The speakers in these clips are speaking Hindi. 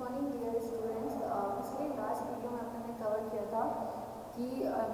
Morning dear students. पिछले लास्ट वीडियो में अपने कवर किया था कि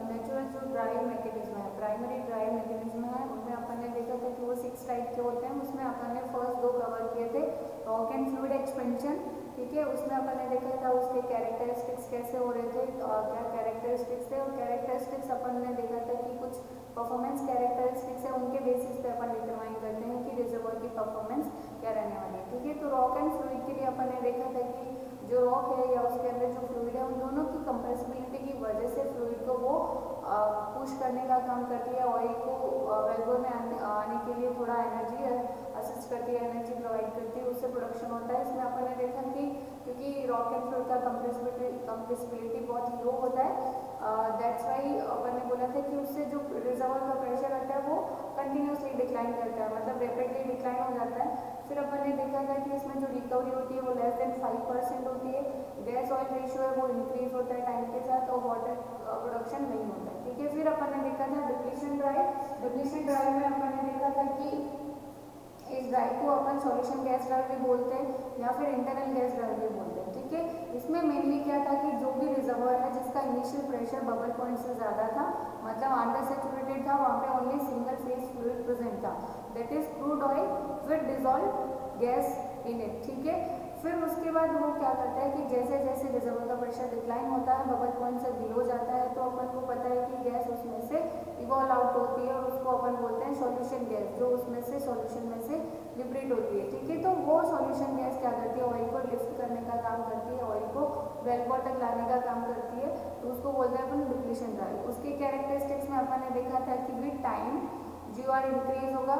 नेचुरल जो ड्राइव मैकेनिज्म है, प्राइमरी ड्राइव मैकेनिज्म है, उनमें अपन ने देखा था कि वो 6 टाइप के होते हैं। उसमें अपन ने फर्स्ट 2 कवर किए थे, रॉक एंड फ्लूइड एक्सपेंशन। ठीक है, उसमें अपन ने देखा था उसके कैरेक्टरिस्टिक्स कैसे हो रहे थे, क्या कैरेक्टरिस्टिक्स थे, और कैरेक्टरिस्टिक्स अपन ने देखा था कि कुछ परफॉर्मेंस कैरेक्टरिस्टिक्स है, उनके बेसिस पे अपन डिटरमाइन करते हैं कि रिजर्वॉयर की परफॉर्मेंस क्या रहने वाली है। ठीक है, तो रॉक एंड फ्लूइड के लिए अपन ने देखा था कि जो रॉक है या उसके अंदर जो फ्लूइड है, उन दोनों की कंप्रेसिबिलिटी की वजह से फ्लूइड को वो पुश करने का काम करती है, ऑयल को वेल्वर में आने के लिए थोड़ा एनर्जी असिस्ट करती है, एनर्जी प्रोवाइड करती है, उससे प्रोडक्शन होता है। इसमें अपन ने देखा कि क्योंकि रॉक एंड फ्लूइड का कंप्रेसिबिलिटी बहुत लो होता है, दैट्स वाई अपन ने बोला था कि उससे जो रिजर्वॉयर का प्रेशर आता है वो कंटिन्यूसली डिक्लाइन करता है, मतलब रेपिडली डिक्लाइन हो जाता है। फिर अपन ने देखा था कि इसमें जो रिकवरी होती है वो लेस देन 5% होती है, गैस ऑयल रेशियो है वो इंक्रीज होता है टाइम के साथ, और वाटर प्रोडक्शन नहीं होता है। ठीक है, फिर अपन ने देखा था डिप्लीशन ड्राइव। डिप्लीशन ड्राइव में अपन ने देखा था कि इस ड्राइव को अपन सॉल्यूशन गैस ड्राइव भी बोलते हैं या फिर इंटरनल गैस ड्राइव भी बोलते हैं। ठीक है, इसमें मेनली क्या था कि जो भी रिजर्वॉयर है जिसका इनिशियल प्रेशर बबल पॉइंट से ज़्यादा था, मतलब अंडर सेचुरेटेड था, वहाँ पे only single phase fluid present था, that is crude oil with dissolve gas in it. ठीक है, फिर उसके बाद वो क्या करता है कि जैसे जैसे रिजर्वॉयर का प्रेशर डिक्लाइन होता है, बबल पॉइंट से बिलो जाता है, तो अपन को पता है कि गैस उसमें से इवॉल्व आउट होती है, और उसको अपन बोलते हैं सॉल्यूशन गैस, जो उसमें से सॉल्यूशन में से लिबरेट होती है। ठीक है, तो वो सॉल्यूशन गैस क्या करती है, ऑयल को लिफ्ट करने का काम करती है, ऑयल को वेलबोर तक लाने का काम करती है, तो उसको बोलते हैं अपन डिप्लीशन ड्राइव। उसके कैरेक्टरिस्टिक्स में अपन ने देखा था कि विद टाइम GOR इंक्रीज होगा,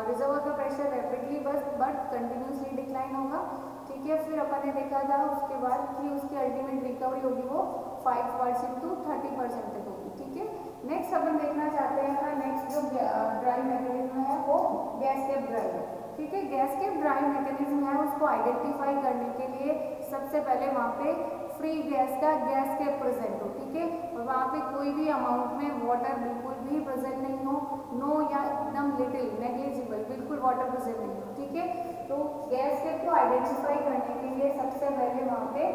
रिजर्वॉयर का pressure rapidly but continuously decline होगा। ठीक है, फिर अपन ने देखा था उसके बाद कि उसकी अल्टीमेट रिकवरी होगी वो 5% to 30% तक होगी। ठीक है, नेक्स्ट अपन देखना चाहते हैं, नेक्स्ट जो ड्राइव मैकेनिज्म है वो गैस कैप ड्राइव है। ठीक है, गैस कैप ड्राइव मैकेनिज्म है, उसको आइडेंटिफाई करने के लिए सबसे पहले वहाँ पे फ्री गैस का गैस कैप प्रेजेंट हो। ठीक है, और वहाँ पे कोई भी अमाउंट में वाटर बिल्कुल भी प्रेजेंट नहीं हो, नो या एकदम लिटिल नेग्लिजिबल, बिल्कुल वाटर प्रेजेंट नहीं हो। ठीक है, तो गैस कैप को आइडेंटिफाई करने के लिए सबसे पहले वहाँ पे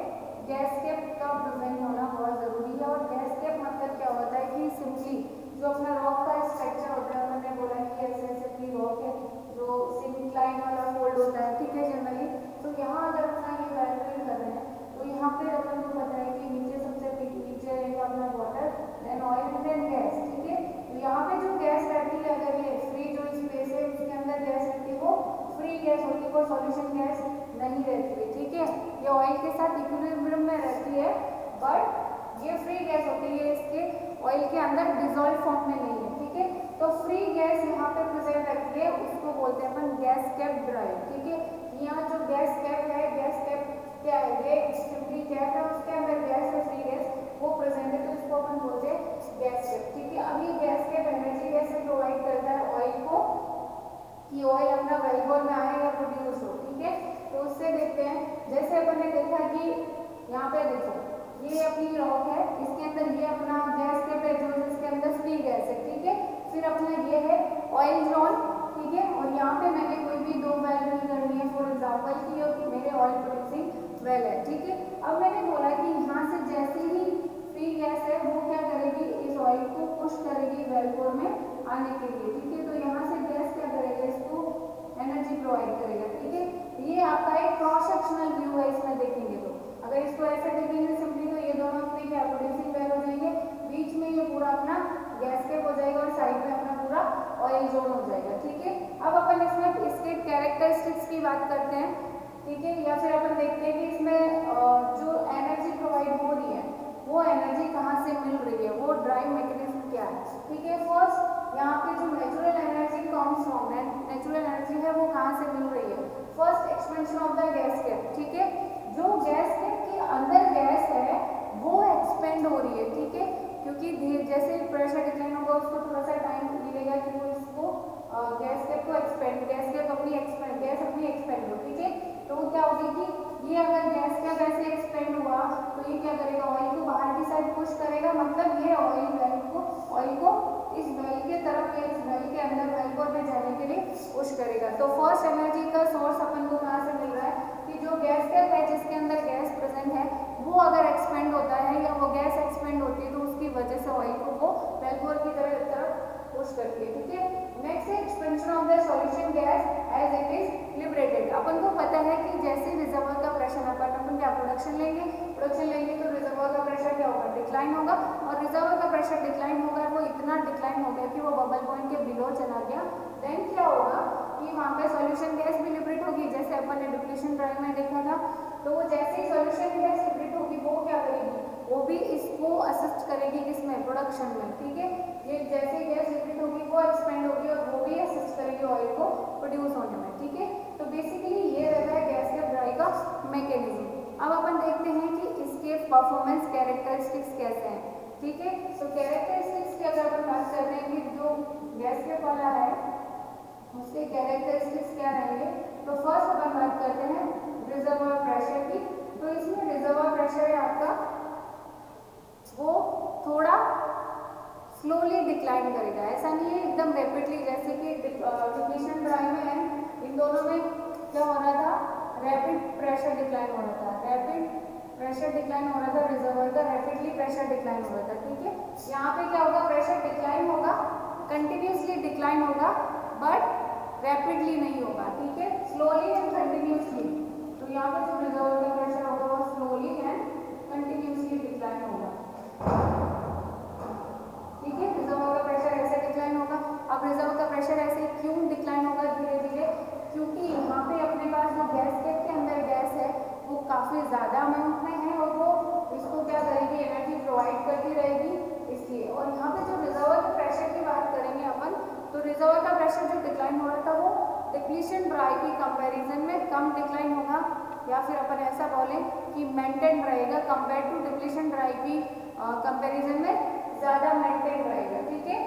गैस कैप का प्रेजेंट होना बहुत जरूरी है। और गैस कैप मतलब क्या होता है कि सिंपली जो अपना रॉक का स्ट्रक्चर होता है, मैंने बोला कि ऐसे ऐसे अपनी रॉक है जो सिंक्लाइन वाला फोल्ड होता है। ठीक है, जनरली तो यहाँ अगर अपना ये वैल्यूएट कर रहे हैं तो यहाँ पे अपन को पता है कि नीचे सबसे नीचे रहेगा अपना water, then oil, then gas. ठीक है, तो यहाँ पे जो गैस रहती है, अगर ये फ्री जो स्पेस है उसके अंदर गैस रहती है वो फ्री गैस होती है, वो सॉल्यूशन गैस नहीं रहती है। ठीक है, ये ऑयल के साथ इक्विलिब्रियम में रहती है, बट ये फ्री गैस होती है, इसके ऑयल के अंदर डिजॉल्व फॉर्म में नहीं है। ठीक है, तो फ्री गैस यहाँ पे प्रेजेंट रहती है, उसको बोलते हैं अपन गैस कैप ड्राइव। ठीक है, यहाँ जो गैस कैप है, गैस कैप क्या है, ये सिंपली कैप है, उसके अंदर गैस है, फ्री गैस वो प्रेजेंट है, तो इसको अपन बोलते हैं गैस कैप। ठीक है, अब ये गैस कैप एनर्जी कैसे प्रोवाइड करता है ऑयल को कि ऑयल अपना वेलबोर में आए या प्रोड्यूस हो। ठीक है, तो उससे देखते हैं, जैसे अपन ने देखा कि यहाँ पे देखो ये अपनी रॉक है, इसके अंदर ये अपना गैस कैप है जो इसके अंदर फ्री गैस है। ठीक है, फिर अपना ये है ऑयल जोन। ठीक है, और यहाँ पे मैंने कोई भी 2 वैल्यू करनी है, फॉर एग्जाम्पल कि ये मेरे ऑयल प्रोड्यूसिंग वेल है। ठीक है, अब मैंने बोला कि यहाँ से जैसे ही फ्री गैस है वो क्या करेगी, इस ऑयल को पुश करेगी वेलबोर में आने के लिए। ठीक है, तो यहाँ से गैस क्या करेगा, इसको एनर्जी प्रोवाइड करेगा। ठीक है, ये आपका एक क्रॉस सेक्शनल व्यू है, इसमें देखेंगे तो अगर इसको ऐसे देखेंगे सिंपली तो ये दोनों अपनी क्या प्रोड्यूसिंग वेल हो जाएंगे, बीच में ये पूरा अपना गैस कैप हो जाएगा और साइड में अपना पूरा ऑयल जोन हो जाएगा। ठीक है, अब अपन इसमें इसके कैरेक्टरिस्टिक्स की बात करते हैं। ठीक है, या फिर अपन देखते हैं कि इसमें जो एनर्जी प्रोवाइड हो रही है वो एनर्जी कहाँ से मिल रही है, वो ड्राइव मैकेनिज्म क्या है। ठीक है, फर्स्ट यहाँ पे जो natural energy comes from, natural energy है वो कहाँ से मिल रही है, first expansion of the gas cap. ठीक है, जो गैस कैप के अंदर गैस है वो एक्सपेंड हो रही है। ठीक है, क्योंकि जैसे प्रेशर डिक्लाइन होगा उसको थोड़ा सा टाइम मिलेगा कि वो इसको गैस कैप को एक्सपेंड, गैस कैप अपनी एक्सपेंड हो। ठीक है, तो क्या होगी कि ये अगर गैस कैप ऐसे एक्सपेंड हुआ तो ये क्या करेगा, ऑयल को बाहर की साइड पुश करेगा, मतलब ये ऑयल को इस वेल के तरफ या इस वेल के अंदर वेलबोर में जाने के लिए पुश करेगा। तो फर्स्ट एनर्जी का सोर्स अपन को कहाँ से मिल रहा है कि जो गैस कैप है जिसके अंदर गैस अपन को पता है कि जैसे रिजर्वॉयर का प्रेशर अपन क्या प्रोडक्शन लेंगे तो रिजर्वॉयर का प्रेशर क्या होगा, डिक्लाइन होगा, और रिजर्वॉयर का प्रेशर डिक्लाइन होगा, वो इतना डिक्लाइन हो गया कि वो बबल पॉइंट के बिलो चला गया। देन क्या होगा कि वहाँ पे सॉल्यूशन गैस भी लिबरेट होगी, जैसे अपन ने डिप्लीशन ड्राइव में देखा था। तो वो जैसे ही सॉल्यूशन गैस लिबरेट होगी वो क्या करेगी, वो भी इसको असिस्ट करेगी किसमें, प्रोडक्शन में, ठीक है। ये जैसे गैस लिबरेट होगी वो एक्सपेंड होगी और वो भी असिस्ट करेगी ऑयल को प्रोड्यूस होने में, ठीक है। तो बेसिकली ये रहता है गैस के ड्राई का मैकेनिज्म। अब अपन देखते हैं कि इसके परफॉर्मेंस कैरेक्टरिस्टिक्स कैसे हैं, ठीक है। तो कैरेक्टरिस्टिक्स की अगर अपन बात करते हैं कि जो गैस के वाला है उसके कैरेक्टरिस्टिक्स क्या रहेंगे, तो फर्स्ट अपन बात करते हैं रिजर्वॉयर प्रेशर की। तो इसमें रिजर्वॉयर प्रेशर है आपका वो थोड़ा स्लोली डिक्लाइन करेगा, ऐसा नहीं है एकदम रैपिडली, जैसे कि डिप्लीशन ड्राइव में है, इन दोनों में क्या हो रहा था, रैपिड प्रेशर डिक्लाइन हो रहा था, रैपिड प्रेशर डिक्लाइन हो रहा था रिजर्वॉयर का, रैपिडली प्रेशर डिक्लाइन हो रहा था, ठीक है। यहाँ पे क्या होगा, प्रेशर डिक्लाइन होगा, कंटिन्यूसली डिक्लाइन होगा, बट रैपिडली नहीं होगा, ठीक है, स्लोली एंड कंटिन्यूसली। तो यहाँ पे जो रिजर्वॉयर का प्रेशर होगा वो स्लोली एंड कंटिन्यूसली डिक्लाइन होगा, ठीक है। रिजर्वॉयर का प्रेशर ऐसे डिक्लाइन होगा। अब रिजर्वॉयर का प्रेशर ऐसे क्यों डिक्लाइन होगा धीरे धीरे, क्योंकि यहाँ पे अपने पास जो गैसकेट के अंदर गैस है वो काफ़ी ज़्यादा अमाउंट में है और वो इसको क्या करेगी, एनर्जी प्रोवाइड करती रहेगी, इसलिए। और यहाँ पे जो रिजर्वॉयर के प्रेशर की बात करेंगे अपन, तो रिजर्वॉयर का प्रेशर जो डिक्लाइन हो रहा था वो डिप्लीशन ड्राई की कंपैरिजन में कम डिक्लाइन होगा, या फिर अपन ऐसा बोलें कि मेंटेन रहेगा कंपेयर टू डिप्लीशन ड्राई की कंपैरिजन में ज़्यादा मेंटेन रहेगा, ठीक है।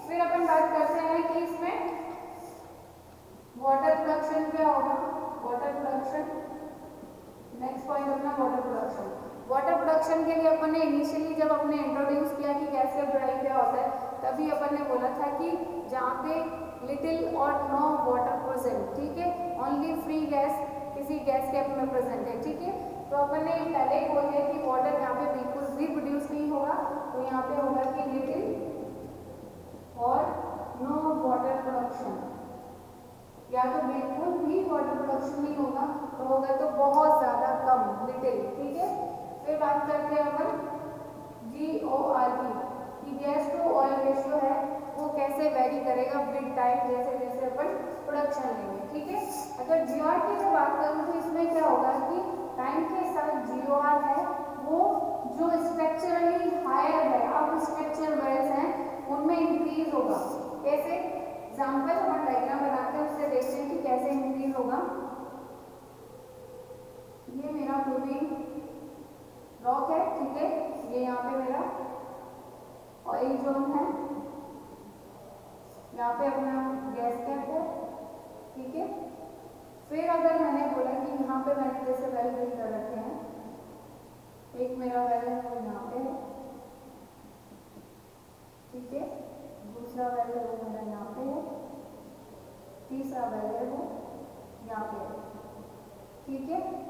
फिर अपन बात करते हैं कि इसमें वाटर प्रोडक्शन क्या होगा, वाटर प्रोडक्शन, नेक्स्ट पॉइंट अपना वाटर प्रोडक्शन। वाटर प्रोडक्शन के लिए अपन ने इनिशियली जब अपने इंट्रोड्यूस किया कि गैस का ड्राई क्या होता है, तभी अपन ने बोला था कि जहाँ पे लिटिल और नो वाटर प्रेजेंट, ठीक है, ओनली फ्री गैस किसी गैस कैप में प्रेजेंट है, ठीक है। तो अपन ने पहले ही बोल दिया कि वाटर यहाँ पे बिल्कुल भी प्रोड्यूस नहीं होगा, तो यहाँ पे होगा कि लिटिल और नो वाटर प्रोडक्शन, या तो बिल्कुल भी वाटर प्रोडक्शन नहीं होगा, तो होगा तो बहुत ज़्यादा कम, लिटिल, ठीक है। फिर बात करते हैं अपन GOR की गैस टू ऑयल रेशियो है वो कैसे वेरी करेगा विद टाइम, जैसे जैसे अपन प्रोडक्शन लेंगे, ठीक है। अगर GOR की मैं बात करूँ तो इसमें क्या होगा कि टाइम के साथ GOR है वो जो स्ट्रक्चरली हायर है, अब स्ट्रक्चर वेल्स हैं उनमें इंक्रीज होगा। कैसे, एग्जाम्पल हम डायग्राम बनाते हैं उससे देखते हैं कि कैसे इंक्रीज होगा। ये मेरा क्लोरीन रॉक है, ठीक है, ये यहाँ पे मेरा ऑयल जोन है, यहाँ पे अपना गैस कैप है, ठीक है। फिर अगर मैंने बोला कि यहाँ पे मैंने जैसे वेल ड्रिल कर रखे हैं, एक मेरा वेल है वो यहाँ पे है, ठीक है, दूसरा वेल है वो मेरा यहाँ पे है, तीसरा वेल है वो यहाँ पे है, ठीक है।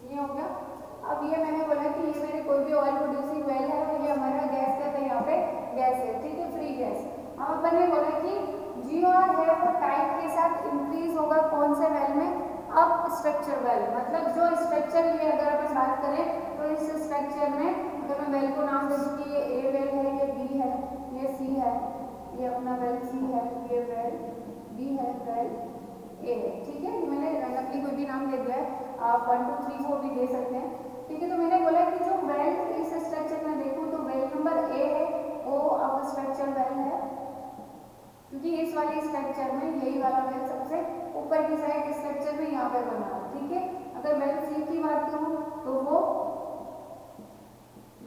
ये हो गया। अब ये मैंने बोला कि ये मेरे कोई भी ऑयल प्रोड्यूसिंग वेल है और ये हमारा गैस कैप है, यहाँ पे गैस है, ठीक है, फ्री गैस। अब अपन ने बोला कि GOR है वो टाइम के साथ इंक्रीज होगा कौन से वेल में, अब स्ट्रक्चर वेल, मतलब जो स्ट्रक्चर ये अगर अपन बात करें तो इस स्ट्रक्चर में अगर मैं वेल को नाम दे दूँ कि ये A वेल है, ये B है, ये C है, ये अपना वेल C है, ये वेल B है, वेल A है, ठीक है। मैंने रैंडमली कोई भी नाम दे दिया है, आप 1 2 3 4 भी दे सकते हैं, ठीक है। तो मैंने बोला कि जो वेल इस स्ट्रक्चर में देखूँ तो वेल नंबर A है वो अब स्ट्रक्चर वेल है, क्योंकि इस वाले स्ट्रक्चर में यही वाला वेल सबसे ऊपर की साइड स्ट्रक्चर में यहाँ पे बना है, ठीक है। अगर वेल C की बात करूँ तो वो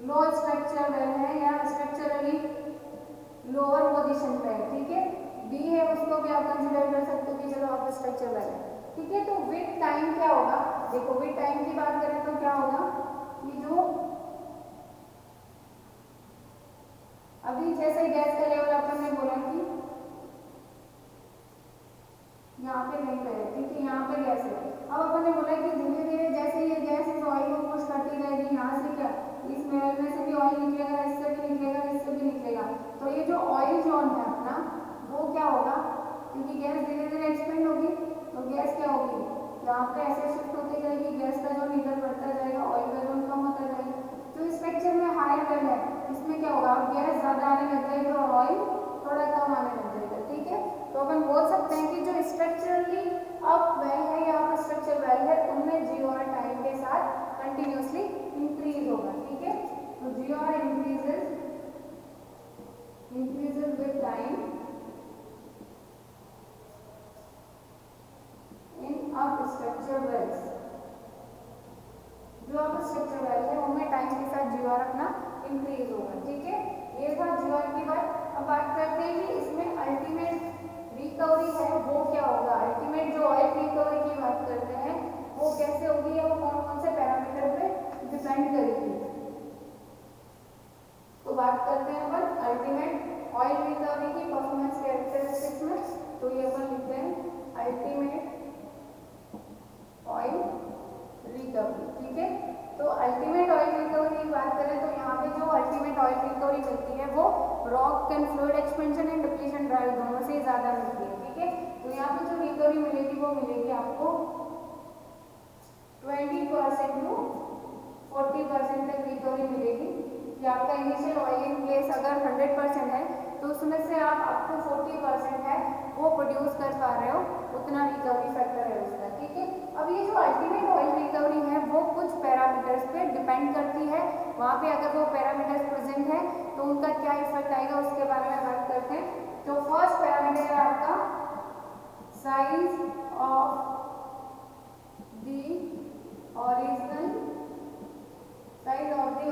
लो स्ट्रक्चर वेल है या स्ट्रक्चरली लोअर पोजीशन पे है, ठीक है। B है उसको भी आप कंसीडर कर सकते हो कि चलो आप स्ट्रक्चर वेल है, ठीक है। तो विद टाइम क्या होगा, देखो विद टाइम की बात करें तो क्या होगा कि जो अभी जैसे गैस का लेवल अपन ने बोला कि यहाँ पे नहीं पे है, ठीक है, यहाँ पे गैस है। अब अपन ने बोला कि धीरे धीरे जैसे ये गैस इस ऑयल को पुश करती रहेगी, यहाँ से क्या इस वेल में से भी ऑयल निकलेगा, इससे भी निकलेगा, इससे भी निकलेगा, तो ये जो जोन है अपना वो क्या होगा, क्योंकि गैस धीरे धीरे एक्सपेंड होगी तो गैस क्या होगी, यहाँ पे ऐसे शिफ्ट होती जाएगी, गैस का जोन इधर बढ़ता जाएगा, ऑयल का जोन कम होता जाएगा। जो स्ट्रक्चर में हाई वेल है इसमें क्या होगा, अब गैस ज्यादा आने लग जाएगी और ऑयल थोड़ा कम आने लग जाएगा। ठीक है, तो अपन बोल सकते हैं कि जो स्ट्रक्चरली अप वेल है या अप स्ट्रक्चर वेल है उनमें जीआर टाइम के साथ कंटिन्यूसली इंक्रीज होगा। ठीक है, तो GR increases with time in up structure wells। जो अब स्ट्रक्चर वेल है उनमें टाइम के साथ जीआर अपना इंक्रीज होगा। ठीक है, ये था जीआर की बात। अब बात करते हैं कि इसमें अल्टीमेट रिकवरी है वो क्या होगा। अल्टीमेट जो ऑयल रिकवरी की बात करते हैं वो कैसे होगी या वो कौन कौन से पैरामीटर पे डिपेंड करेगी। तो बात करते हैं अपन अल्टीमेट ऑयल रिकवरी की परफॉर्मेंस कैरेक्टरिस्टिक्स में। तो ये अपन लिखते हैं अल्टीमेट ऑयल रिकवरी। ठीक है, तो अल्टीमेट ऑयल रिकवरी की बात करें तो यहाँ पे जो अल्टीमेट ऑयल रिकवरी मिलती है वो rock and fluid expansion and depletion drive दोनों से ज्यादा मिलती है। ठीक है, तो यहाँ पे जो रिकवरी मिलेगी वो मिलेगी आपको 20% टू 40% तक रिकवरी मिलेगी। कि आपका इनिशियल ऑयल इन प्लेस अगर 100% है तो उसमें से आप अप टू 40% है वो प्रोड्यूस कर पा रहे हो, उतना रिकवरी फैक्टर है उसका। ठीक है, अब ये जो अल्टीमेट ऑयल रिकवरी है वो कुछ पैरामीटर्स पे डिपेंड करती है। वहाँ पे अगर वो पैरामीटर्स प्रेजेंट है तो उनका क्या इफेक्ट आएगा उसके बारे में बात करते हैं। तो फर्स्ट पैरामीटर है आपका size of the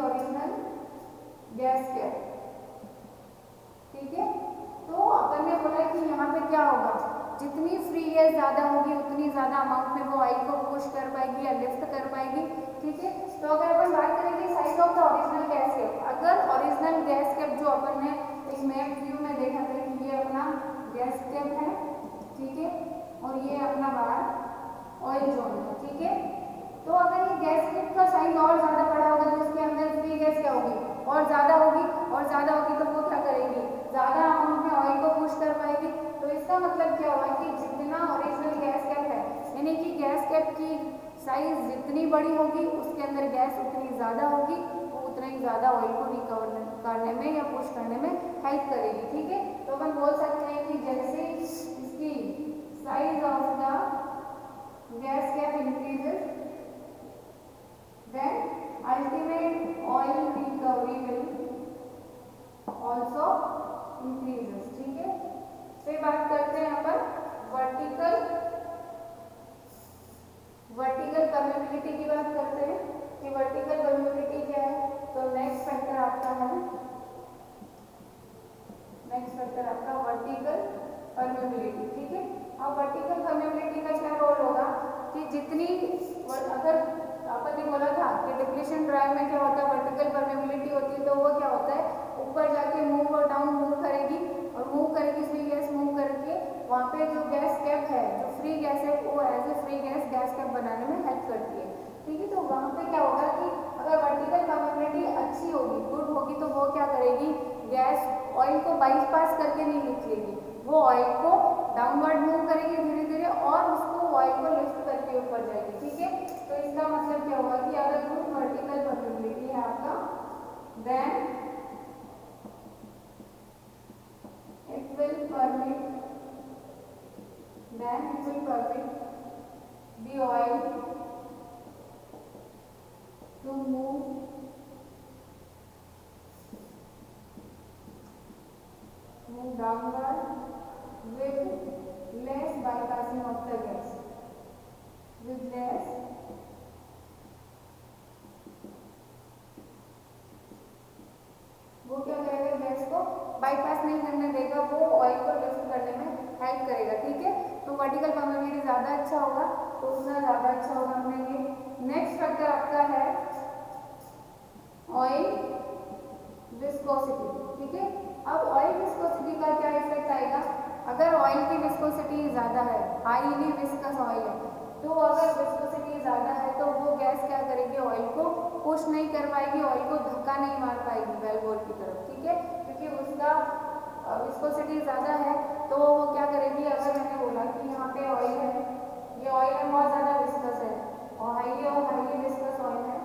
original gas cap. ठीक है, तो अपन ने बोला कि यहाँ पे क्या होगा, जितनी फ्री गैस ज्यादा होगी उतनी ज्यादा अमाउंट में वो ऑयल को पुश कर पाएगी या लिफ्ट कर पाएगी। ठीक है, तो अगर अपन बात करेंगे size of the original gas cap, अगर ओरिजिनल गैस कैप जो अपन ने एक मैप व्यू में देखा था कि ये अपना गैस कैप है। ठीक है, और ये अपना बाहर ऑयल जोन है। ठीक है, तो अगर ये गैस कैप का साइज और ज्यादा बड़ा होगा तो उसके अंदर फ्री गैस क्या होगी, और ज्यादा होगी, और ज्यादा होगी तो वो क्या करेगी, ज्यादा अमाउंट में ऑयल को पुश कर पाएगी। तो इसका मतलब क्या हुआ कि जितना ओरिजिनल गैस कैप है यानी कि गैस कैप की साइज जितनी बड़ी होगी उसके अंदर गैस उतनी ज्यादा होगी, वो उतना ही ज्यादा ऑयल को रिकवर करने में या पुश करने में हेल्प करेगी। ठीक है, तो अपन बोल सकते हैं कि जैसे इसकी size of the gas cap increases then ultimate oil recovery will also increases। ठीक है, फिर बात करते हैं अपन वर्टिकल परमेबिलिटी की बात करते हैं कि वर्टिकल परमेबिलिटी क्या है। तो नेक्स्ट फैक्टर आपका वर्टिकल परमेबिलिटी। ठीक है, अब वर्टिकल परमेबिलिटी का क्या रोल होगा कि जितनी अगर अपन ने बोला था कि डिप्लीशन ड्राइव में क्या होता है, वर्टिकल परमेबिलिटी होती है तो वो क्या होता है ऊपर जाके मूव और डाउन मूव करेगी और मूव करेगी फ्री गैस मूव करके वहाँ पे जो गैस कैप है जो फ्री गैस है वो as a free gas cap बनाने में हेल्प करती है। ठीक है, तो वहाँ पे क्या होगा कि अगर वर्टिकल परमेबिलिटी अच्छी होगी, गुड होगी, तो वो क्या करेगी, गैस ऑयल को बाईपास करके नहीं निकलेगी, वो ऑयल को डाउनवर्ड मूव करेगी धीरे धीरे और उसको ऑयल को लिफ्ट करके ऊपर जाएगी। ठीक है, तो इसका मतलब क्या होगा कि अगर गुड वर्टिकल परमेबिलिटी है आपका then it will permit the oil to move downward with less bypassing of the gas, वो क्या करेगा, गैस को बाईपास नहीं करने देगा, वो ऑयल को लिफ्ट करने में हेल्प करेगा। ठीक है, तो वर्टिकल परमेबिलिटी ज्यादा अच्छा होगा तो उतना ज्यादा अच्छा होगा हमने ये। नेक्स्ट फैक्टर आपका है ऑयल विस्कोसिटी। ठीक है, अब ऑयल विस्कोसिटी का क्या इफेक्ट आएगा, अगर ऑयल की विस्कोसिटी ज्यादा है, हाईली विस्कस ऑयल है, तो अगर विस्कोसिटी ज्यादा है तो वो गैस क्या करेगी, ऑयल को पुश नहीं कर पाएगी, ऑयल को धक्का नहीं मार पाएगी वेल बोर की तरफ। ठीक है, क्योंकि उसका विस्कोसिटी ज़्यादा है तो वो क्या करेगी, अगर मैंने बोला कि यहाँ पे ऑयल है, ये ऑयल है बहुत ज़्यादा विस्कस है और हाईली विस्कस ऑयल है,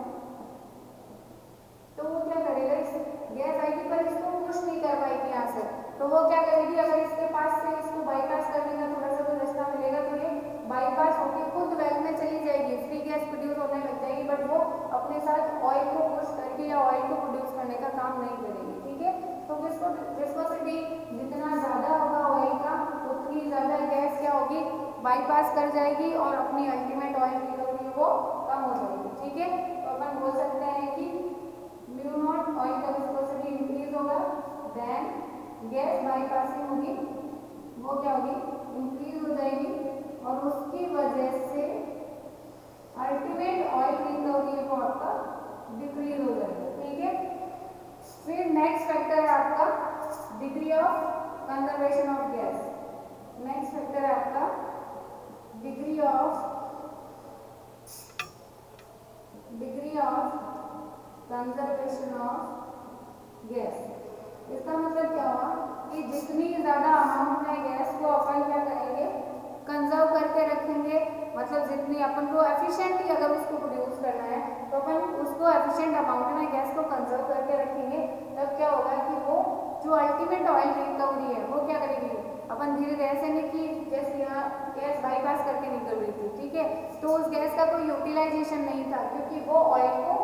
तो वो क्या करेगा, इस गैस आएगी पर इसको पुश नहीं कर पाएगी यहाँ से, तो वो क्या करेगी, अगर इसके पास से इसको बाईपास कर देगा, थोड़ा सा तो रास्ता मिलेगा, तो ये बाईपास होकर खुद वेल में चली जाएगी, फ्री गैस प्रोड्यूस होने लग जाएगी, बट वो अपने साथ ऑयल को पुश करके या ऑयल को प्रोड्यूस करने का काम नहीं करेगी। ठीक है, तो विस्कोसिटी जितना ज़्यादा होगा ऑयल का, उतनी ज़्यादा गैस क्या होगी, बाईपास कर जाएगी और अपनी अल्टीमेट ऑयल रिकवरी वो कम हो जाएगी। ठीक है, तो अपन बोल सकते हैं कि म्यू नॉट ऑयल का विस्कोसिटी इंक्रीज होगा, देन गैस बाईपासिंग होगी, वो क्या होगी, इंक्रीज हो जाएगी और उसकी वजह से अल्टीमेट ऑयल रिकवरी वो आपका डिक्रीज हो जाएगा। ठीक है, फिर नेक्स्ट फैक्टर है आपका degree of conservation of gas. Next factor है आपका degree of conservation of gas. इसका मतलब क्या हुआ कि जितनी ज़्यादा अमाउंट में गैस को अपन क्या करेंगे, कंजर्व करके रखेंगे, मतलब जितनी अपन को एफिशिएंटली अगर उसको प्रोड्यूस करना है तो अपन उसको एफिशिएंट अमाउंट में गैस को कंजर्व करके रखेंगे, तब क्या होगा कि वो जो अल्टीमेट ऑयल रिकवरी है वो क्या करेगी, अपन धीरे धीरे ऐसे नहीं कि जैसे यहाँ गैस बाईपास करके निकल रही थी, ठीक है, तो उस गैस का कोई यूटिलाइजेशन नहीं था क्योंकि वो ऑयल को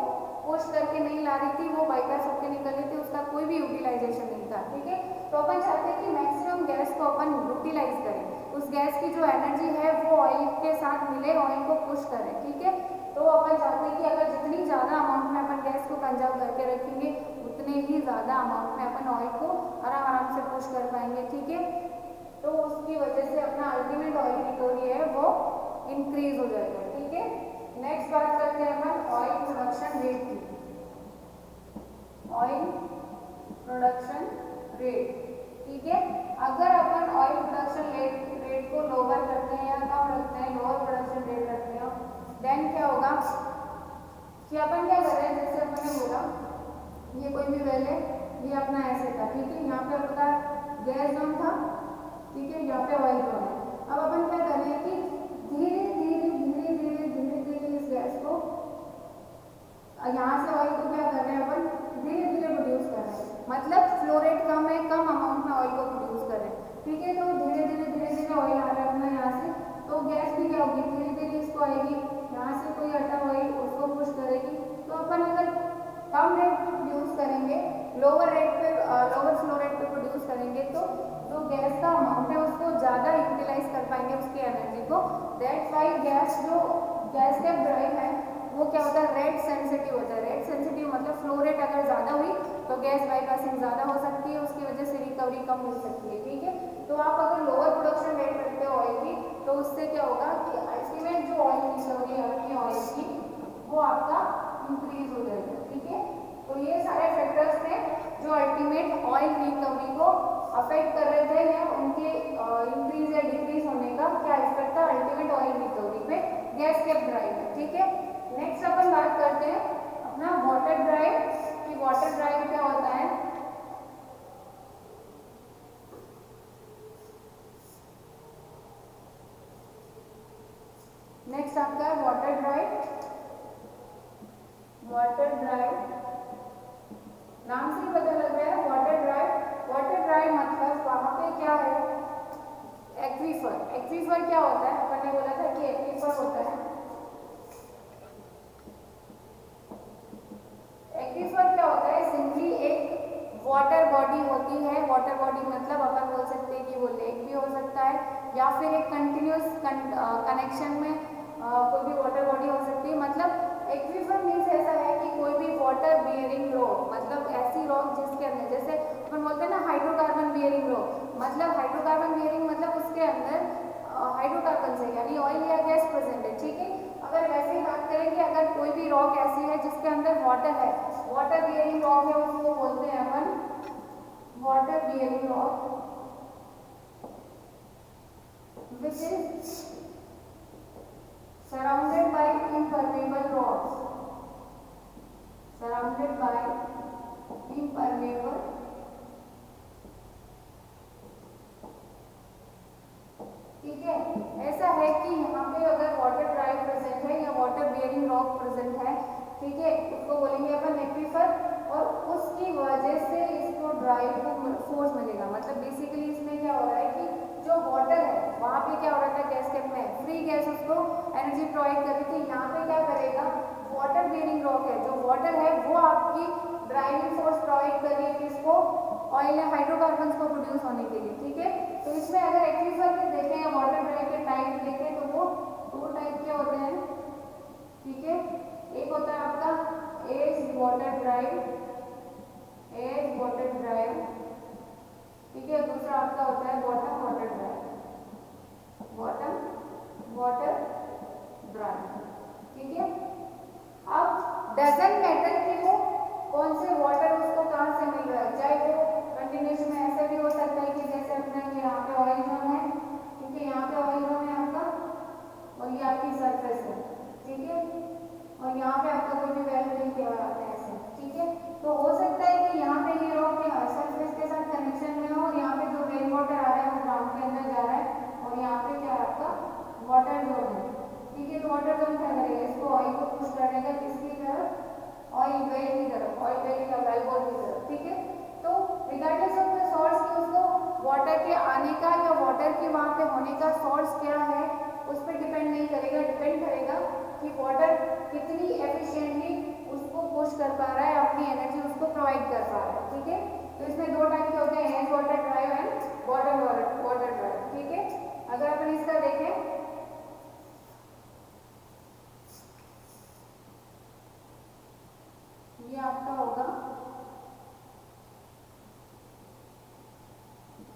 पुश करके नहीं ला रही थी, वो बाईपास होकर निकल रही थी, उसका कोई भी यूटिलाइजेशन नहीं था। ठीक है, तो अपन चाहते हैं कि मैक्सिमम गैस को अपन यूटिलाइज करें, उस गैस की जो एनर्जी है वो ऑयल के साथ मिले, ऑयल को पुश करें। ठीक है, तो अपन चाहते हैं कि अगर जितनी ज़्यादा अमाउंट में अपन गैस को कंजर्व करके रखेंगे उतने ही ज़्यादा अमाउंट में अपन ऑयल को आराम से पुश कर पाएंगे। ठीक है, तो उसकी वजह से अपना अल्टीमेट ऑयल रिकवरी है वो इंक्रीज हो जाएगा। ठीक है, नेक्स्ट बात करते हैं अपन ऑयल प्रोडक्शन रेट की। ऑयल प्रोडक्शन रेट, ठीक है, अगर अपन ऑयल प्रोडक्शन रेट को लोअर करते हैं या कम रखते हैं, लोअर प्रोडक्शन रेट रखते हैं, देन क्या होगा कि अपन क्या कर रहे हैं, जैसे अपन ने बोला ये कोई भी वेल है, ये अपना ऐसे था, ठीक है, यहाँ पे आपका गैस जोन था, ठीक है, यहाँ पे ऑयल जोन है। अब अपन क्या कर रहे हैं कि धीरे धीरे इस गैस को, यहाँ से ऑयल को क्या कर रहे हैं अपन धीरे धीरे प्रोड्यूस कर रहे हैं, मतलब फ्लो रेट कम है, कम अमाउंट में ऑयल को प्रोड्यूस कर रहे हैं। ठीक है, तो धीरे धीरे ऑयल आ रहा है अपना यहाँ से, तो गैस भी क्या होगी, धीरे धीरे इसको आएगी, यहाँ से कोई हटा ऑयल उसको पुश करेगी। तो अपन अगर कम रेट पे प्रोड्यूस करेंगे, लोअर फ्लो रेट पे प्रोड्यूस करेंगे, तो जो गैस का अमाउंट है उसको ज़्यादा यूटिलाइज कर पाएंगे उसकी एनर्जी को। दैट्स वाई गैस का ड्राइव है वो क्या होता है, रेट सेंसिटिव होता है। रेट सेंसिटिव मतलब फ्लो रेट अगर ज़्यादा हुई तो गैस बाईपासिंग ज़्यादा हो सकती है, उसकी वजह से रिकवरी कम हो सकती है। ठीक है, तो आप अगर लोअर प्रोडक्शन रेट रखते हो ऑयल की, तो उससे क्या होगा कि अल्टीमेट जो ऑयल रिकवरी है आपकी ऑयल की वो आपका इंक्रीज हो जाएगा। ठीक है, तो ये सारे फैक्टर्स थे जो अल्टीमेट ऑयल रिकवरी को अफेक्ट कर रहे थे, या उनके इंक्रीज या डिक्रीज होने का क्या इफेक्ट था अल्टीमेट ऑयल रिकवरी पे गैस के ड्राइव में। ठीक है, नेक्स्ट अपन बात करते हैं अपना वाटर ड्राइव कि वाटर ड्राइव क्या होता है। नेक्स्ट आपका है वाटर ड्राइव। वाटर ड्राइव नाम से ही पता लग रहा है वाटर ड्राइव। वाटर ड्राइव मतलब वहां पे क्या है, एक्वीफर। एक्वीफर क्या होता है, अपन ने बोला था कि एक्वीफर होता है, एक्वीफर क्या होता है, सिंपली एक वाटर बॉडी होती है। वाटर बॉडी मतलब अपन बोल सकते हैं कि वो लेक भी हो सकता है या फिर एक कंटिन्यूस कनेक्शन में कोई भी वाटर बॉडी हो सकती है। मतलब एक्वीफर मीन्स ऐसा है कि कोई भी वाटर बियरिंग रॉक, मतलब ऐसी रॉक जिसके अंदर, जैसे अपन बोलते हैं ना हाइड्रोकार्बन बियरिंग रॉक, मतलब हाइड्रोकार्बन बियरिंग मतलब उसके अंदर हाइड्रोकार्बन से यानी ऑयल या गैस प्रेजेंट है। ठीक है, अगर वैसे ही बात करें कि अगर कोई भी रॉक ऐसी है जिसके अंदर वाटर है, वाटर बियरिंग रॉक है, उसको बोलते हैं अपन water bearing rock, which is surrounded by impermeable rocks, surrounded by impermeable bearing rock present है, ठीक है, उसको बोलेंगे अपन एक्वीफर, और उसकी वजह से इसको ड्राइव को फोर्स मिलेगा। मतलब बेसिकली इसमें क्या हो रहा है कि जो वाटर है वहाँ पे क्या हो रहा था, गैस कैप में फ्री गैस उसको एनर्जी प्रोवाइड कर रही थी। यहाँ पे क्या करेगा, वाटर बेरिंग रॉक है, जो वाटर है वो आपकी ड्राइविंग फोर्स प्रोवाइड कर रही है किसको, ऑयल या हाइड्रोकार्बन को प्रोड्यूस होने के लिए, ठीक है। तो इसमें अगर एक्वीफर में देखें या वाटर ड्राइव के टाइप देखें तो वो दो टाइप के होते हैं, ठीक है। एक होता है आपका edge water drive, edge water drive, ठीक है। दूसरा आपका होता है bottom water drive, bottom water drive, ठीक है। अब डजंट मैटर कि वो कौन से वाटर उसको कहाँ से मिल रहा है, चाहे वो कंटिन्यूएशन में ऐसा भी हो सकता है कि जैसे अपने यहाँ पे ऑयल जोन है, ठीक है, यहाँ पे ऑयल जोन है आपका और ये आपकी सरफेस है, ठीक है, और यहाँ पे आपका कोई भी वैल्यू नहीं किया हुआ है ऐसे, ठीक है। तो हो सकता है कि यहाँ पे ये रॉक सरफेस के साथ कनेक्शन में हो और यहाँ पे जो रेन वाटर आ रहा है वो ग्राउंड के अंदर जा रहा है और यहाँ पे क्या है आपका वाटर जोन है, ठीक है। तो वाटर जोन क्या करेगा, इसको ऑयल को पुश करेगा किसकी तरफ, ऑयल वेल की तरफ, ऑयल वेल या वेल बोर की तरफ, ठीक है। तो रिगार्डलेस ऑफ द सोर्स कि उसको वाटर के आने का या वाटर के वहाँ पे होने का सोर्स क्या है उस पर डिपेंड नहीं करेगा, डिपेंड करेगा कि वाटर कितनी एफिशिएंटली उसको पुश कर पा रहा है, अपनी एनर्जी उसको प्रोवाइड कर पा रहा है, ठीक है। तो इसमें दो टाइप के होते हैं, edge water drive and bottom water drive, ठीक है। अगर अपन इसका देखें, ये आपका होगा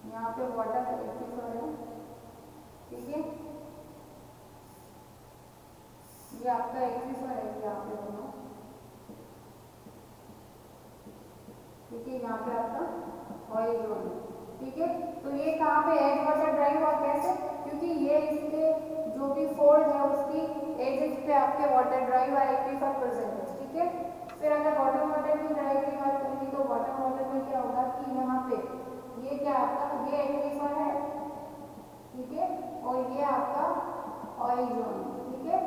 यहाँ पे वाटर एक्वीफर है, ठीक है, ये आपका एक्वीफर है यहाँ पे दोनों, ठीक है, यहाँ पे आपका ऑयल जोन है, ठीक है। तो ये कहाँ पे एज वाटर ड्राइव और कैसे, क्योंकि ये इसके जो भी फोल्ड है उसकी एजेस पे आपके वाटर ड्राइव और एक्वीफर प्रेजेंट है, ठीक है। फिर अगर बॉटम वाटर की ड्राइव की बात करेंगे तो बॉटम वाटर में क्या होगा कि यहाँ पे ये क्या आपका ये एक्वीफर है, ठीक है, और ये आपका ऑयल जोन, ठीक है।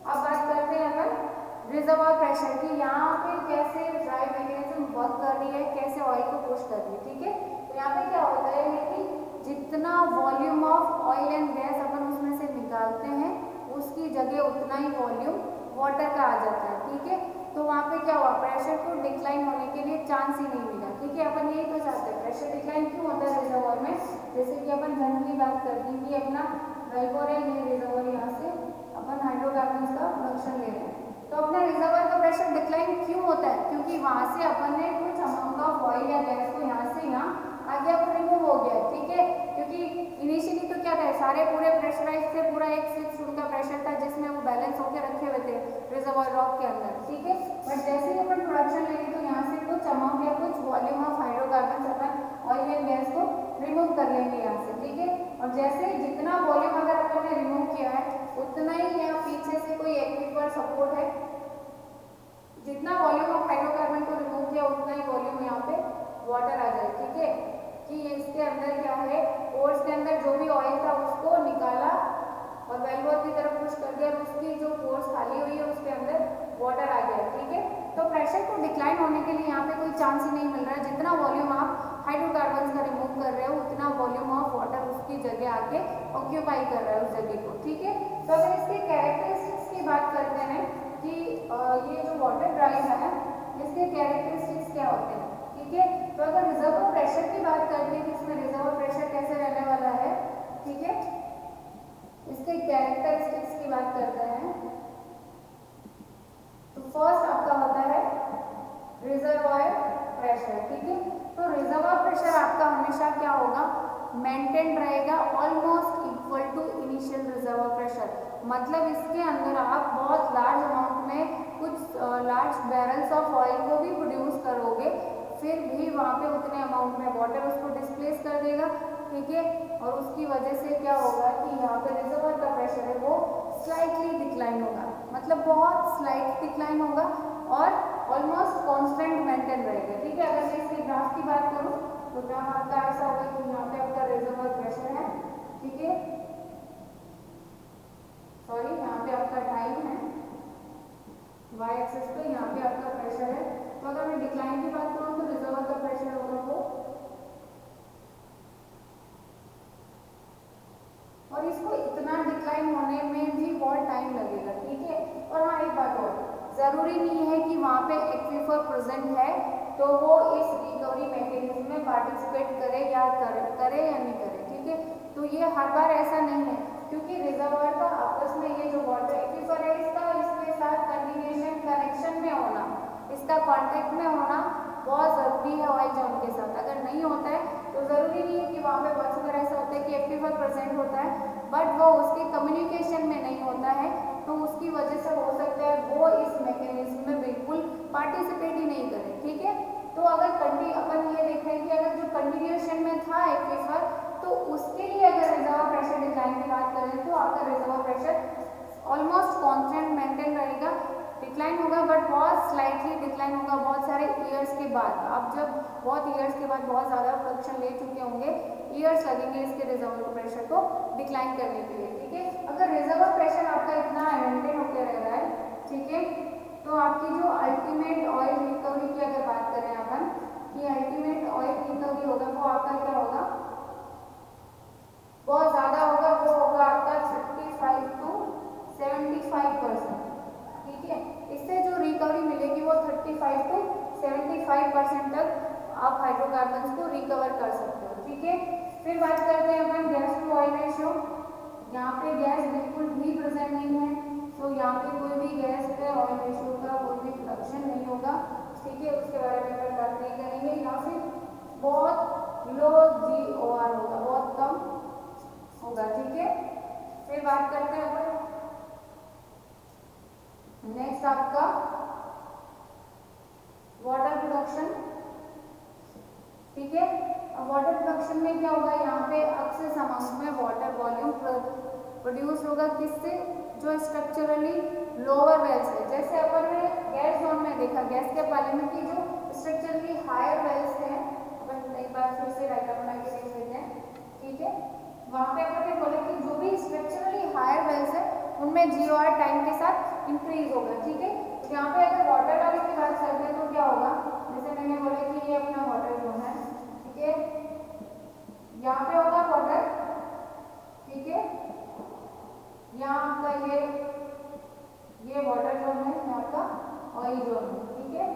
अब बात करते हैं अपन रिजर्वॉयर प्रेशर की, यहाँ पे कैसे ड्राइव मैकेनिज्म वर्क कर रही है, कैसे ऑयल को पुश कर रही है, ठीक है। तो यहाँ पे क्या होता है कि जितना volume of oil and gas अपन उसमें से निकालते हैं उसकी जगह उतना ही वॉल्यूम वाटर का आ जाता है, ठीक है। तो वहाँ पे क्या हुआ, प्रेशर को डिक्लाइन होने के लिए चांस ही नहीं मिला, ठीक है। अपन यही तो चाहते हैं, प्रेशर डिक्लाइन क्यों होता है रिजर्वॉयर में, जैसे कि अपन जनरली बात करते हैं कि अपना वेलबोर है, ये रिजर्वॉयर, यहाँ से अपन हाइड्रोकार्बन का प्रोडक्शन ले रहे हैं, तो अपने रिजर्वॉयर का प्रेशर डिक्लाइन क्यों होता है, क्योंकि वहाँ से अपन ने कुछ अमाउंट ऑफ ऑयल या गैस को यहाँ से यहाँ आगे अब रिमूव हो गया, ठीक है। क्योंकि इनिशियली तो क्या था, सारे पूरे प्रेशराइज थे, पूरा एक फिक्स उनका प्रेशर था जिसमें वो बैलेंस होकर रखे हुए थे रिजर्वॉयर रॉक के अंदर, ठीक है। बट जैसे ही अपन प्रोडक्शन लेंगे तो यहाँ से कुछ अमाउंट या कुछ volume of hydrocarbon upon oil and gas को रिमूव कर लेंगे यहाँ से, ठीक है। और जैसे जितना वॉल्यूम अगर अपन ने रिमूव किया है उतना ही यहाँ पीछे से कोई एक्वीफर सपोर्ट है, जितना वॉल्यूम ऑफ हाइड्रोकार्बन को रिमूव किया उतना ही वॉल्यूम यहाँ पे वाटर आ जाए, ठीक है। कि इसके अंदर क्या है, पोर्स के अंदर जो भी ऑयल था उसको निकाला और वेलबोर की तरफ पुश कर दिया, उसकी जो पोर्स खाली हुई है उसके अंदर वाटर आ गया, ठीक है। तो प्रेशर को डिक्लाइन होने के लिए यहाँ पे कोई चांस ही नहीं मिल रहा है, जितना वॉल्यूम आप हाइड्रोकार्बन का रिमूव कर रहे हो उतना वॉल्यूम ऑफ वाटर उसकी जगह आके ऑक्यूपाई कर रहा है उस जगह को, ठीक है। तो अगर इसके कैरेक्टरिस्टिक्स की बात करते हैं कि ये जो वाटर ड्राइव है इसके कैरेक्टरिस्टिक्स क्या होते हैं, ठीक है। तो अगर रिजर्वॉयर प्रेशर की बात करते हैं कि इसमें रिजर्वॉयर प्रेशर कैसे रहने वाला है, ठीक है, इसके कैरेक्टरिस्टिक्स की बात करते हैं तो फर्स्ट आपका होता है रिजर्वॉयर प्रेशर, ठीक है। तो रिजर्वॉयर प्रेशर आपका हमेशा क्या होगा, मेंटेन रहेगा almost equal to initial reservoir pressure, मतलब इसके अंदर आप बहुत लार्ज अमाउंट में कुछ लार्ज बैरल्स ऑफ ऑयल को भी प्रोड्यूस करोगे फिर भी वहाँ पे उतने अमाउंट में वाटर उसको डिस्प्लेस कर देगा, ठीक है। और उसकी वजह से क्या होगा कि यहाँ पे रिजर्वॉयर का प्रेशर है वो स्लाइटली डिक्लाइन होगा, मतलब बहुत स्लाइट डिक्लाइन होगा और ऑलमोस्ट कांस्टेंट मेंटेन रहेगा, ठीक है। अगर मैं इसके ग्राफ की बात करूँ तो ग्राफ आपका ऐसा होगा कि यहाँ पे आपका रिजर्वॉयर प्रेशर है, ठीक है, सॉरी यहाँ पे आपका टाइम है, और इसको इतना डिक्लाइन होने में भी बहुत टाइम लगेगा, ठीक है। और हाँ एक बात और, जरूरी नहीं है कि वहाँ पे एक्वीफर प्रेजेंट है तो वो इस रिकवरी मैकेनिज्म में पार्टिसिपेट करे या नहीं करे, ठीक है। तो ये हर बार ऐसा नहीं है, क्योंकि रिजर्वायर का आपस में ये जो वाटर एक्वीफर है इसका इसके साथ कंटिन्यूएशन कनेक्शन में होना, इसका कॉन्टेक्ट में होना बहुत ज़रूरी है ऑयल जोन के साथ। अगर नहीं होता है तो ज़रूरी नहीं है कि वहाँ पे बहुत बार ऐसा होता है कि एक्वीफर प्रेजेंट होता है बट वो उसके कम्युनिकेशन में नहीं होता है, तो उसकी वजह से हो सकता है वो इस मैकेनिज्म में बिल्कुल पार्टिसिपेट ही नहीं करे, ठीक है। तो अगर अपन ये देख रहे हैं कि अगर जो कंटिन्यूएशन में था एक्वीफर, तो उसके लिए अगर रिजर्व प्रेशर डिक्लाइन की बात करें तो आपका reserve pressure almost constant maintain रहेगा, डिक्लाइन होगा बट बहुत स्लाइटली डिक्लाइन होगा बहुत सारे ईयर्स के बाद। आप जब बहुत ईयर्स के बाद बहुत ज़्यादा प्रोडक्शन ले चुके होंगे, ईयर्स लगेंगे इसके रिजर्व प्रेशर को डिक्लाइन करने के लिए, ठीक है। अगर रिजर्व प्रेशर आपका इतना मेंटेन होकर रह रहा है, ठीक है, तो आपकी जो अल्टीमेट ऑयल रिकवरी की अगर बात करें अपन कि अल्टीमेट ऑयल रिकवरी होगा वो आपका क्या होगा, बहुत ज़्यादा होगा, वो होगा आपका 35 to 75%, ठीक है। इससे जो रिकवरी मिलेगी वो 35 to 75% तक आप हाइड्रोकार्बन्स को रिकवर कर सकते हो, ठीक है। फिर बात करते हैं अपन गैस टू ऑयल रेशियो। यहाँ पे गैस बिल्कुल भी प्रेजेंट नहीं है, तो यहाँ पे कोई भी गैस पे ऑयल रेशियो का कोई भी प्रोडक्शन नहीं होगा, ठीक है। उसके बारे में अपन बात नहीं करेंगे। या फिर बहुत लो GOR होगा, बहुत कम होगा, ठीक है। फिर बात करते हैं अपन नेक्स्ट आपका वाटर प्रोडक्शन, ठीक है। अब वाटर प्रोडक्शन में क्या होगा, यहाँ पे एक्सेस अमाउंट में वाटर वॉल्यूम प्रोड्यूस होगा, किससे, जो स्ट्रक्चरली लोअर वेल्स है। जैसे अपन ने गैस जोन में देखा, गैस के पाले में कि जो स्ट्रक्चरली हायर वेल्स हैं, अपन एक बार फिर से डायग्राम बना के देख लेते हैं, ठीक है। वहाँ पे अपन ने बोला कि जो भी स्ट्रक्चरली हायर वेल्स है उनमें GOR टाइम के साथ इंक्रीज होगा, ठीक है। तो यहाँ पे अगर वाटर वाले की बात करते हैं तो क्या होगा, जैसे मैंने बोला कि ये अपना वाटर जोन है, ठीक है, यहाँ पे होगा वाटर, ठीक है, यहाँ आपका ये वाटर जोन है, यहाँ का ऑयल जोन है, ठीक है।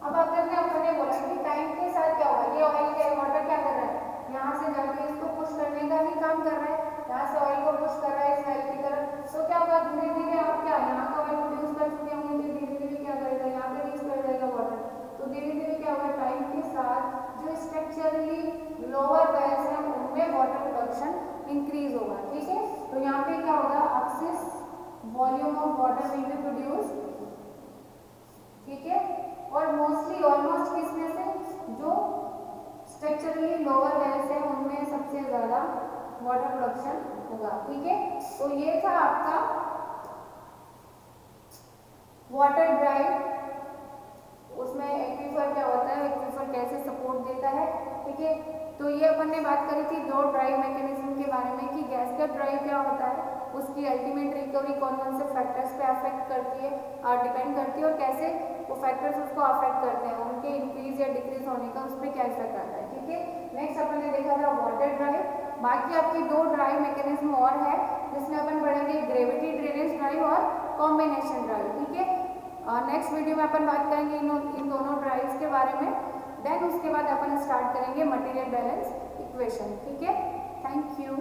अब अगर मैं अपने बोला कि टाइम के साथ क्या होगा, ये ऑयल के वाटर क्या कर रहा है, यहाँ से जाके इसको पुश करने का ही काम कर रहा है, यहाँ से ऑयल को पुश कर रहा है इस वेल की तरफ, तो क्या होगा, धीरे धीरे आप क्या यहाँ का ऑयल प्रोड्यूस कर चुके होंगे, तो धीरे धीरे क्या करेगा, यहाँ पे रीच कर जाएगा वाटर, तो धीरे धीरे क्या होगा, टाइम के साथ जो स्ट्रक्चरली लोअर वेल्स हैं उनमें वाटर प्रोडक्शन इंक्रीज होगा, ठीक है। तो यहाँ पे क्या होगा, excess volume of water will be produce, ठीक है। और मोस्टली ऑलमोस्ट किसमें से, जो स्ट्रक्चरली लोअर वेल्स है उनमें सबसे ज्यादा वाटर प्रोडक्शन होगा, ठीक है। तो ये था आपका वाटर ड्राइव, उसमें एक्वीफर क्या होता है, एक्वीफर कैसे सपोर्ट देता है, ठीक है। तो ये अपन ने बात करी थी दो ड्राइव मैकेनिज्म के बारे में कि गैस का ड्राइव क्या होता है, उसकी अल्टीमेट रिकवरी कौन कौन से फैक्टर्स पे अफेक्ट करती है और डिपेंड करती है, और कैसे वो फैक्टर्स उसको अफेक्ट करते हैं, उनके इंक्रीज या डिक्रीज होने का उस पर क्या इफेक्ट आता है, ठीक है। नेक्स्ट अपन ने देखा था वाटर ड्राइव। बाकी आपकी दो ड्राइव मैकेनिज्म और है जिसमें अपन पढ़ेंगे ग्रेविटी ड्रेनेज ड्राइव और कॉम्बिनेशन ड्राइव, ठीक है। नेक्स्ट वीडियो में अपन बात करेंगे इन दोनों ड्राइव्स के बारे में, देन उसके बाद अपन स्टार्ट करेंगे मटेरियल बैलेंस इक्वेशन, ठीक है। Thank you.